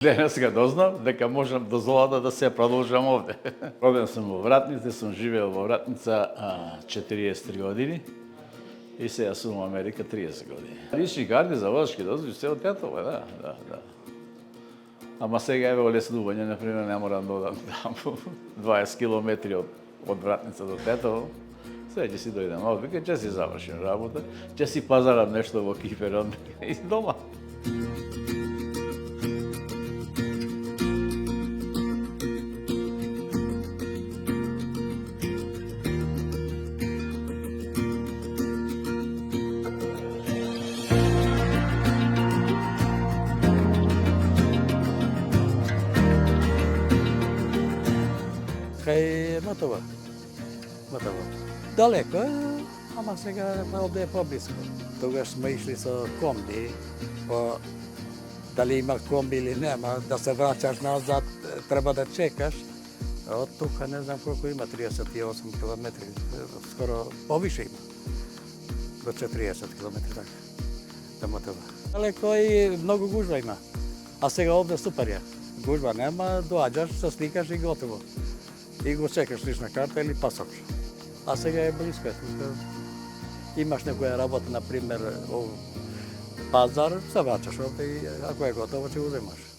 Денес га дознав дека можам дозволата да се продолжам овде. Роден сум во Вратница, сум живеел во Вратница 43 години и сега сум во Америка 30 години. Лични карти за возачки дозволи се од Тетово, да. Ама сега еве олеснување, например, не морам да одам таму 20 километри од Вратница до Тетово. Сега ќе си дојдем овде, ќе си завршим работа, ќе си пазарам нешто во Киферон и дома. Кај Матова. Далеко е, ама сега овде е поблиско. Тогаш сме ишли со комби, дали има комби или нема, да се враќаш назад, треба да чекаш. Од тука не знам колку има, 38 километри, скоро повише има. До 40 километри така, до Матова. Далеко и многу гужва има, а сега овде супер е. Гужва нема, доаѓаш, се сликаш и готово. И го чекаш лична карта или пасош. А сега е близко. Имаш некоја работа, например, пазар, се враќаш овде и ако е готово, ќе го земаш.